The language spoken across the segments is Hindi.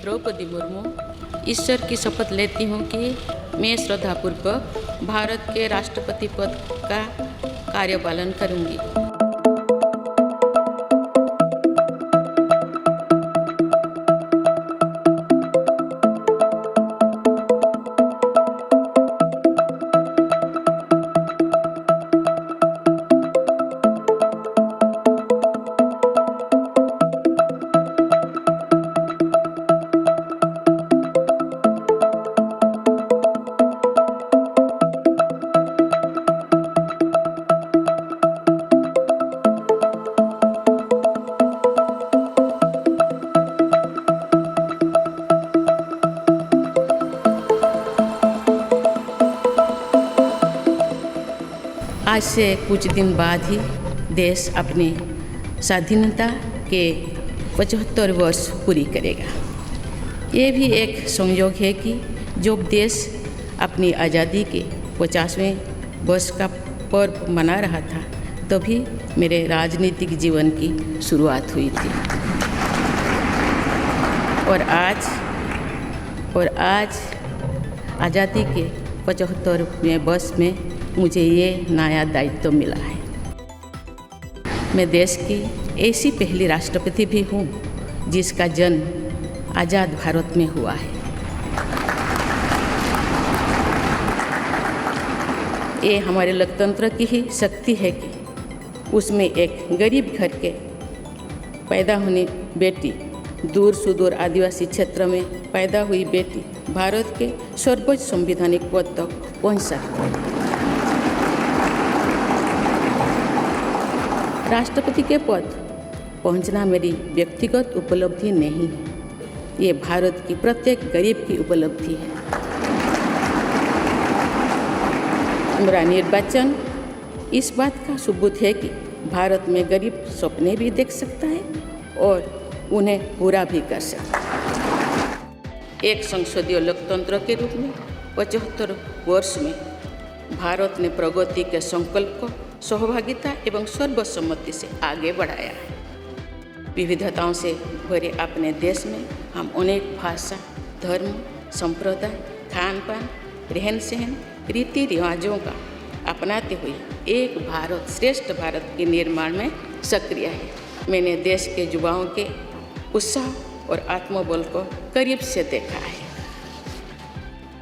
द्रौपदी मुर्मू ईश्वर की शपथ लेती हूँ कि मैं श्रद्धापूर्वक भारत के राष्ट्रपति पद का कार्यपालन करूँगी। आज से कुछ दिन बाद ही देश अपनी स्वाधीनता के 75 वर्ष पूरी करेगा। ये भी एक संयोग है कि जब देश अपनी आज़ादी के 50वें वर्ष का पर्व मना रहा था तभी मेरे राजनीतिक जीवन की शुरुआत हुई थी। और आज आज़ादी के 75वें वर्ष में मुझे ये नया दायित्व मिला है। मैं देश की ऐसी पहली राष्ट्रपति भी हूँ जिसका जन्म आज़ाद भारत में हुआ है। ये हमारे लोकतंत्र की ही शक्ति है कि उसमें एक गरीब घर के पैदा होने बेटी, दूर सुदूर आदिवासी क्षेत्र में पैदा हुई बेटी भारत के सर्वोच्च संवैधानिक पद तक पहुँच सकती है। राष्ट्रपति के पद पहुंचना मेरी व्यक्तिगत उपलब्धि नहीं है, ये भारत की प्रत्येक गरीब की उपलब्धि है। मेरा निर्वाचन इस बात का सबूत है कि भारत में गरीब सपने भी देख सकता है और उन्हें पूरा भी कर सकता है। एक संसदीय लोकतंत्र के रूप में 75 वर्ष में भारत ने प्रगति के संकल्प को सहभागिता एवं सर्वसम्मति से आगे बढ़ाया है। विविधताओं से भरे अपने देश में हम अनेक भाषा, धर्म, संप्रदाय, खान पान, रहन सहन, रीति रिवाजों का अपनाते हुए एक भारत श्रेष्ठ भारत के निर्माण में सक्रिय है। मैंने देश के युवाओं के उत्साह और आत्मबल को करीब से देखा है।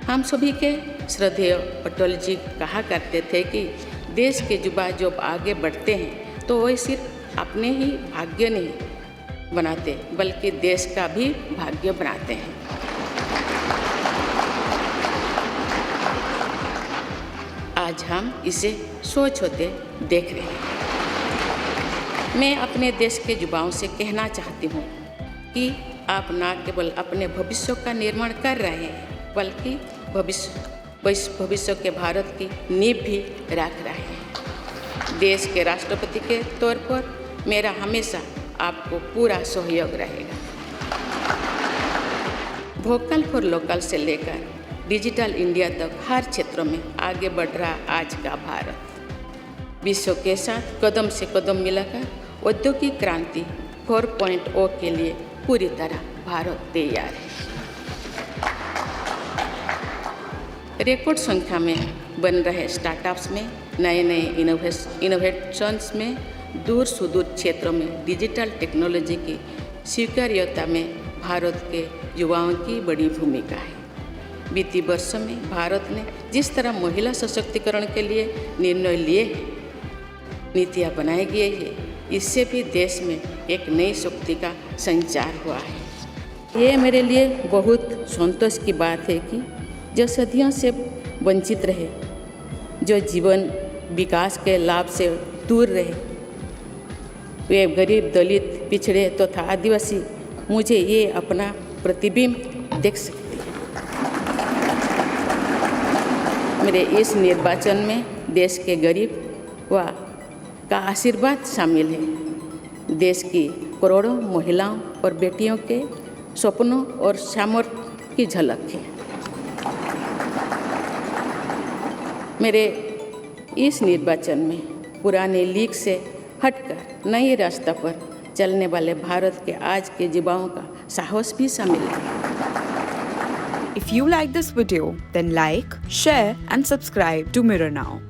हम सभी के श्रद्धेय अटल जी कहा करते थे कि देश के युवा जब आगे बढ़ते हैं तो वे सिर्फ अपने ही भाग्य नहीं बनाते बल्कि देश का भी भाग्य बनाते हैं। आज हम इसे सोच होते देख रहे हैं। मैं अपने देश के युवाओं से कहना चाहती हूँ कि आप न केवल अपने भविष्य का निर्माण कर रहे हैं बल्कि भविष्य के भारत की नींव भी रख रहे हैं। देश के राष्ट्रपति के तौर पर मेरा हमेशा आपको पूरा सहयोग रहेगा। वोकल फॉर लोकल से लेकर डिजिटल इंडिया तक हर क्षेत्र में आगे बढ़ रहा आज का भारत विश्व के साथ कदम से कदम मिलाकर औद्योगिक क्रांति 4.0 के लिए पूरी तरह भारत तैयार है। रिकॉर्ड संख्या में बन रहे स्टार्टअप्स में नए इनोवेशंस में दूर सुदूर क्षेत्रों में डिजिटल टेक्नोलॉजी की स्वीकार्यता में भारत के युवाओं की बड़ी भूमिका है। बीती वर्षों में भारत ने जिस तरह महिला सशक्तिकरण के लिए निर्णय लिए हैं, नीतियाँ बनाई गई है, इससे भी देश में एक नई शक्ति का संचार हुआ है। ये मेरे लिए बहुत संतोष की बात है कि जो सदियों से वंचित रहे, जो जीवन विकास के लाभ से दूर रहे, वे गरीब, दलित, पिछड़े तथा आदिवासी मुझे ये अपना प्रतिबिंब देख सकते हैं। मेरे इस निर्वाचन में देश के गरीब व का आशीर्वाद शामिल है। देश की करोड़ों महिलाओं और बेटियों के सपनों और सामर्थ्य की झलक है। मेरे इस निर्वाचन में पुराने लीग से हटकर नए रास्ते पर चलने वाले भारत के आज के युवाओं का साहस भी शामिल है। If you like this video, then like, share and subscribe to Mirror Now.